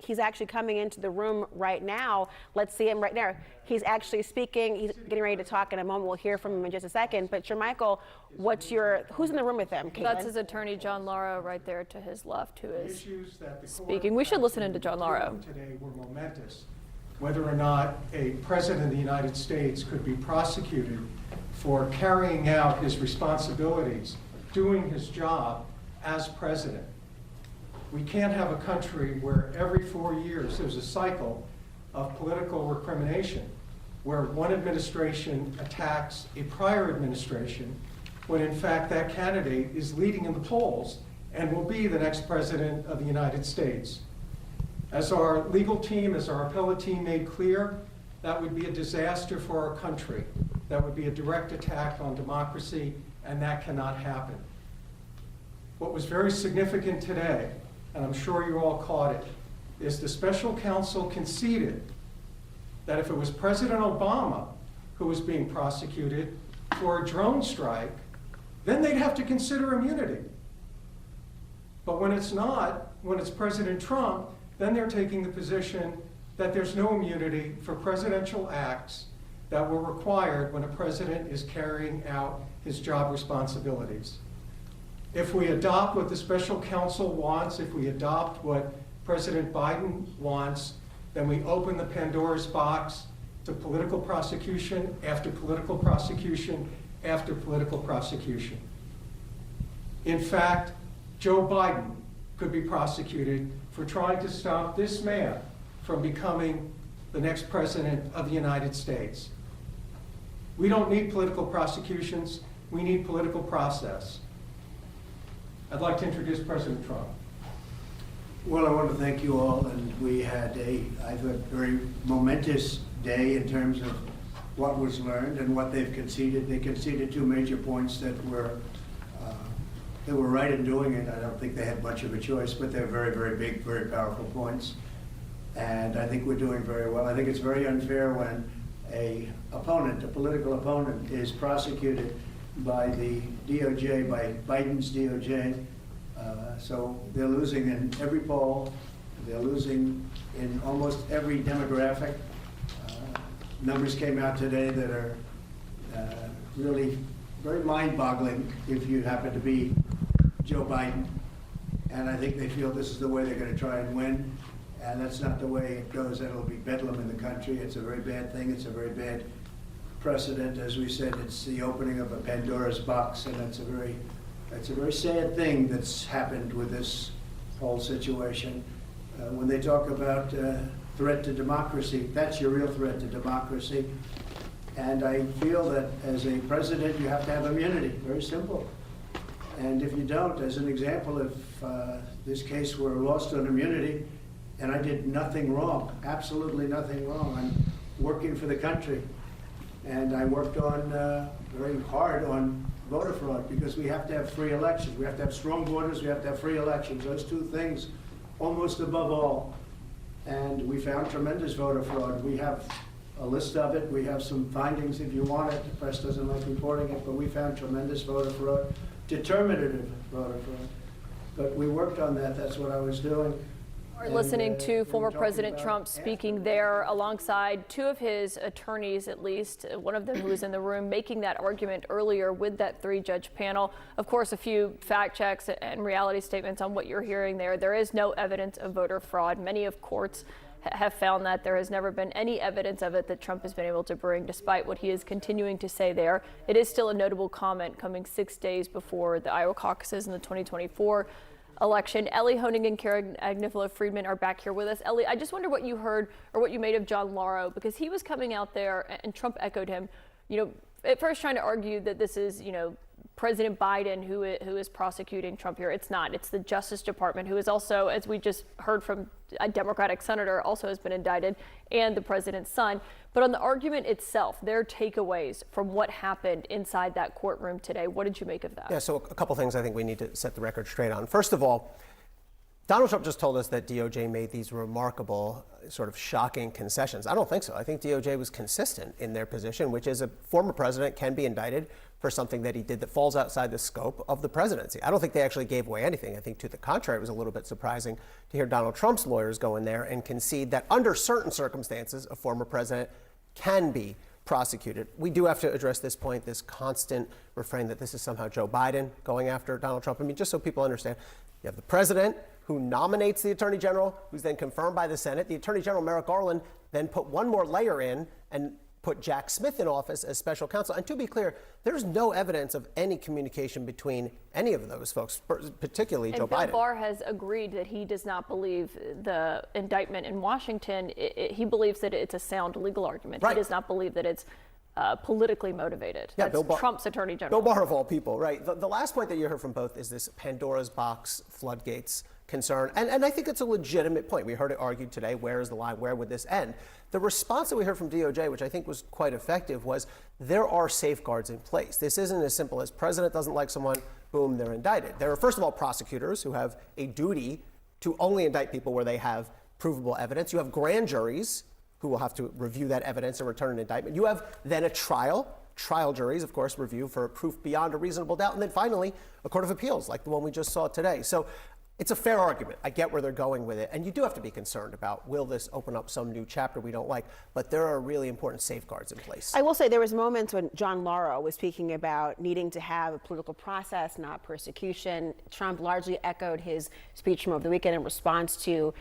he's actually coming into the room right now. Let's see him right there. He's actually speaking. He's getting ready to talk in a moment. We'll hear from him in just a second. But Jermichael, who's in the room with him? Caitlin? That's his attorney, John Lauro, right there to his left, who is speaking. We should listen into John Lauro. Today were momentous. Whether or not a president of the United States could be prosecuted for carrying out his responsibilities, doing his job as president. We can't have a country where every 4 years there's a cycle of political recrimination, where one administration attacks a prior administration, when in fact that candidate is leading in the polls and will be the next president of the United States. As our legal team, as our appellate team made clear, that would be a disaster for our country. That would be a direct attack on democracy, and that cannot happen. What was very significant today, and I'm sure you all caught it, is the special counsel conceded that if it was President Obama who was being prosecuted for a drone strike, then they'd have to consider immunity. But when it's not, when it's President Trump, then they're taking the position that there's no immunity for presidential acts that were required when a president is carrying out his job responsibilities. If we adopt what the special counsel wants, if we adopt what President Biden wants, then we open the Pandora's box to political prosecution after political prosecution after political prosecution. In fact, Joe Biden could be prosecuted for trying to stop this man from becoming the next president of the United States. We don't need political prosecutions, we need political process. I'd like to introduce President Trump. Well, I want to thank you all, and we had a very momentous day in terms of what was learned and what they've conceded. They conceded two major points that were right in doing it. I don't think they had much of a choice, but they're very, very big, very powerful points. And I think we're doing very well. I think it's very unfair when a political opponent, is prosecuted by the DOJ, by Biden's DOJ. So they're losing in every poll. They're losing in almost every demographic. Numbers came out today that are really very mind-boggling if you happen to be Joe Biden. And I think they feel this is the way they're going to try and win. And that's not the way it goes. It'll be bedlam in the country. It's a very bad thing. It's a very bad precedent. As we said, it's the opening of a Pandora's box, and it's a very sad thing that's happened with this whole situation. When they talk about threat to democracy, that's your real threat to democracy. And I feel that as a president, you have to have immunity. Very simple. And if you don't, as an example, if this case were lost on immunity, and I did nothing wrong, absolutely nothing wrong. I'm working for the country, and I worked on very hard on voter fraud, because we have to have free elections. We have to have strong borders. We have to have free elections. Those two things, almost above all. And we found tremendous voter fraud. We have a list of it. We have some findings if you want it. The press doesn't like reporting it, but we found tremendous voter fraud, determinative voter fraud. But we worked on that. That's what I was doing. We're listening to former President Trump speaking there alongside two of his attorneys, at least, one of them who was in the room making that argument earlier with that three-judge panel. Of course, a few fact checks and reality statements on what you're hearing there. There is no evidence of voter fraud. Many of courts have found that there has never been any evidence of it that Trump has been able to bring, despite what he is continuing to say there. It is still a notable comment coming 6 days before the Iowa caucuses in the 2024 election. Ellie Honig and Kara Agnifilo-Friedman are back here with us. Ellie, I just wonder what you heard or what you made of John Lauro, because he was coming out there and Trump echoed him, at first trying to argue that this is, President Biden who is prosecuting Trump here. It's not. It's the Justice Department, who is also, as we just heard from a Democratic senator, also has been indicted, and the president's son. But on the argument itself, their takeaways from what happened inside that courtroom today, what did you make of that? Yeah, so a couple things I think we need to set the record straight on. First of all, Donald Trump just told us that DOJ made these remarkable, sort of shocking concessions. I don't think so. I think DOJ was consistent in their position, which is a former president can be indicted for something that he did that falls outside the scope of the presidency. I don't think they actually gave away anything. I think to the contrary, it was a little bit surprising to hear Donald Trump's lawyers go in there and concede that under certain circumstances, a former president can be prosecuted. We do have to address this point, this constant refrain that this is somehow Joe Biden going after Donald Trump. I mean, just so people understand, you have the president who nominates the attorney general, who's then confirmed by the Senate. The attorney general, Merrick Garland, then put one more layer in and put Jack Smith in office as special counsel. And to be clear, there's no evidence of any communication between any of those folks, particularly Joe Biden. And Bill Barr has agreed that he does not believe the indictment in Washington. He believes that it's a sound legal argument. Right. He does not believe that it's politically motivated. Yeah, That's Trump's attorney general. Bill Barr of all people, right. The last point that you heard from both is this Pandora's box floodgates concern. And I think it's a legitimate point. We heard it argued today. Where is the line? Where would this end? The response that we heard from DOJ, which I think was quite effective, was there are safeguards in place. This isn't as simple as president doesn't like someone, boom, they're indicted. There are, first of all, prosecutors who have a duty to only indict people where they have provable evidence. You have grand juries who will have to review that evidence and return an indictment. You have then a trial. Trial juries, of course, review for proof beyond a reasonable doubt. And then finally, a court of appeals, like the one we just saw today. So it's a fair argument. I get where they're going with it. And you do have to be concerned about, will this open up some new chapter we don't like? But there are really important safeguards in place. I will say there was moments when John Lauro was speaking about needing to have a political process, not persecution. Trump largely echoed his speech from over the weekend in response to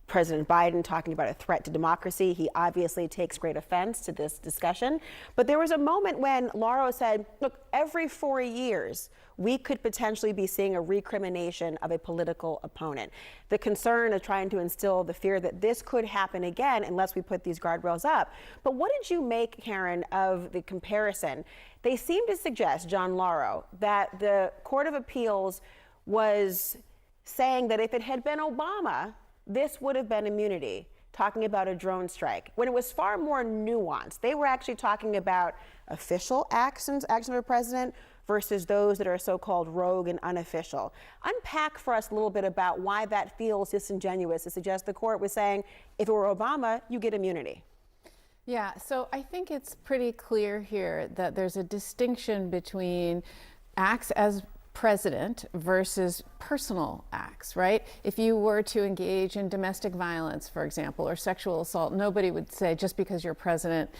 President Biden talking about a threat to democracy. He obviously takes great offense to this discussion. But there was a moment when Lauro said, look, every 4 years, we could potentially be seeing a recrimination of a political opponent. The concern is trying to instill the fear that this could happen again unless we put these guardrails up. But what did you make, Karen, of the comparison? They seem to suggest, John Lauro, that the Court of Appeals was saying that if it had been Obama, this would have been immunity, talking about a drone strike, when it was far more nuanced. They were actually talking about official actions of a president versus those that are so-called rogue and unofficial. Unpack for us a little bit about why that feels disingenuous to suggest the court was saying, if it were Obama, you get immunity. Yeah, so I think it's pretty clear here that there's a distinction between acts as president versus personal acts, right? If you were to engage in domestic violence, for example, or sexual assault, nobody would say just because you're president,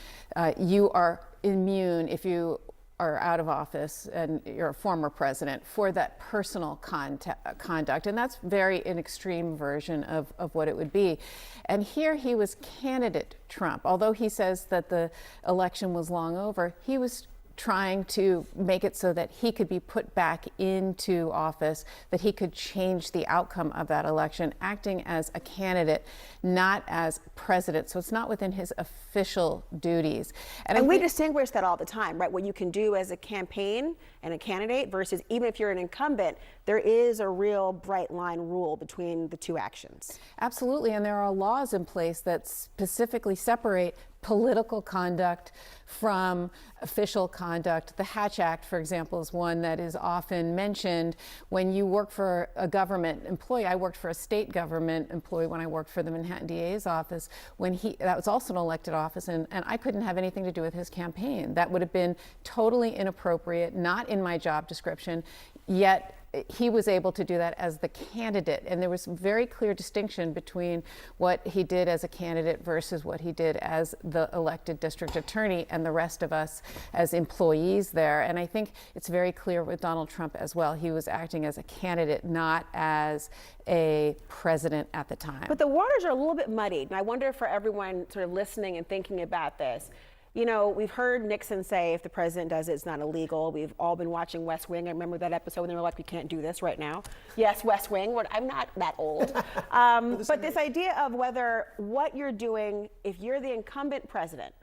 you are immune if you are out of office and you're a former president for that personal conduct. And that's very an extreme version of what it would be. And here he was candidate Trump. Although he says that the election was long over, he was trying to make it so that he could be put back into office, that he could change the outcome of that election, acting as a candidate, not as president. So it's not within his official duties. And we distinguish that all the time, right? What you can do as a campaign and a candidate versus even if you're an incumbent, there is a real bright line rule between the two actions. Absolutely, and there are laws in place that specifically separate political conduct from official conduct. The Hatch Act, for example, is one that is often mentioned. When you work for a government employee, I worked for a state government employee when I worked for the Manhattan DA's office, that was also an elected office, and I couldn't have anything to do with his campaign. That would have been totally inappropriate, not in my job description, yet he was able to do that as the candidate. And there was a very clear distinction between what he did as a candidate versus what he did as the elected district attorney and the rest of us as employees there. And I think it's very clear with Donald Trump as well. He was acting as a candidate, not as a president at the time. But the waters are a little bit muddied. And I wonder for everyone sort of listening and thinking about this, you know, we've heard Nixon say if the president does it, it's not illegal. We've all been watching West Wing. I remember that episode when they were like, we can't do this right now. Yes, West Wing. I'm not that old. But this idea of whether what you're doing, if you're the incumbent president,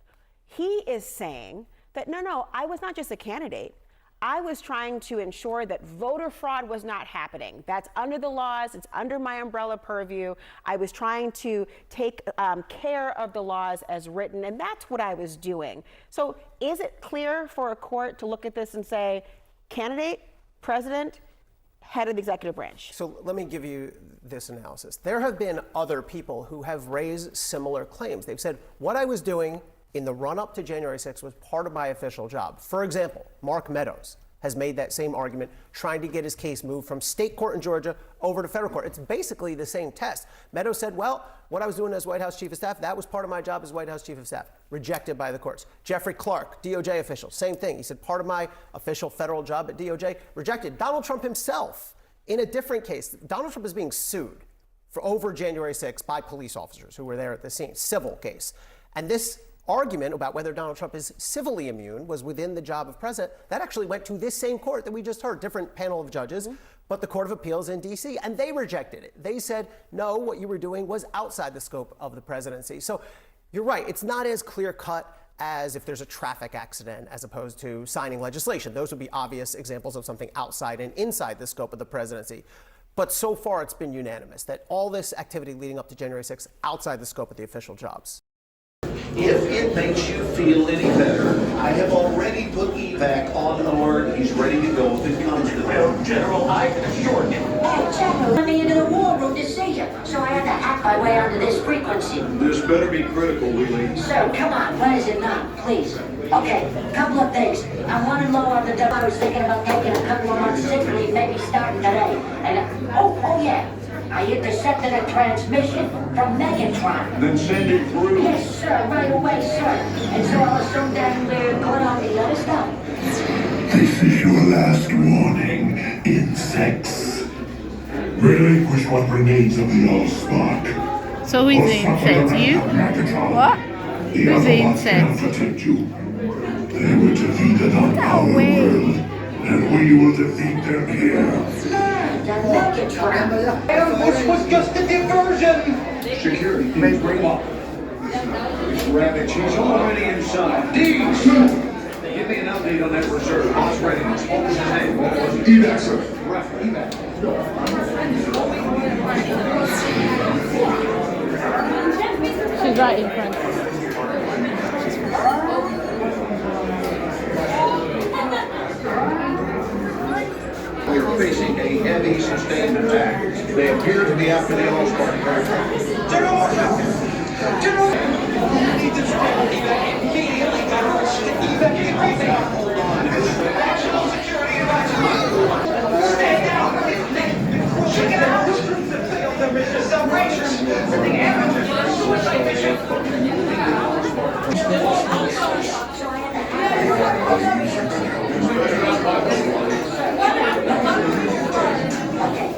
he is saying that, no, I was not just a candidate. I was trying to ensure that voter fraud was not happening. That's under the laws. It's under my umbrella purview. I was trying to take care of the laws as written, and that's what I was doing. So is it clear for a court to look at this and say, candidate, president, head of the executive branch? So let me give you this analysis. There have been other people who have raised similar claims. They've said, what I was doing in the run-up to January 6th was part of my official job. For example, Mark Meadows has made that same argument, trying to get his case moved from state court in Georgia over to federal court. It's basically the same test. Meadows said, well, what I was doing as White House Chief of Staff, that was part of my job as White House Chief of Staff. Rejected by the courts. Jeffrey Clark, DOJ official, same thing. He said, part of my official federal job at DOJ, rejected. Donald Trump himself, in a different case, Donald Trump is being sued for over January 6th by police officers who were there at the scene, civil case. And this argument about whether Donald Trump is civilly immune was within the job of president. That actually went to this same court that we just heard, different panel of judges, but the Court of Appeals in D.C., and they rejected it. They said, no, what you were doing was outside the scope of the presidency. So you're right, it's not as clear-cut as if there's a traffic accident as opposed to signing legislation. Those would be obvious examples of something outside and inside the scope of the presidency. But so far, it's been unanimous that all this activity leading up to January 6th outside the scope of the official jobs. If it makes you feel any better, I have already put evac on alert. He's ready to go if it comes to that. General, I can assure you. Hey, General, let me into the war room to see you, so I had to hack my way onto this frequency. This better be critical, Wheelie. So, come on, what is it now, please? Okay, couple of things. I'm running low on the dough. I was thinking about taking a couple of months sick leave, maybe starting today. And, oh yeah, I intercepted a transmission from Megatron. Then send it through. Yes, sir, right away, sir. And so I'll assume that we're going on the other stuff. This is your last warning, insects. Relinquish what remains of the Allspark. So who's the insect? You? What? Who's the insect? Protect you. They were defeated on our world, and we will defeat them here. The Megatron. This was just a diversion. Security teams bring up. Rabbit, she's already inside. Deeds! Give me an update on that reserve. Boss readiness. What was his name? What was it? Evac, sir. Right, evac. She's right in front. We're facing a heavy, sustained attack. They appear to be after the Allspark. General! General! Evac immediately. Evac immediately.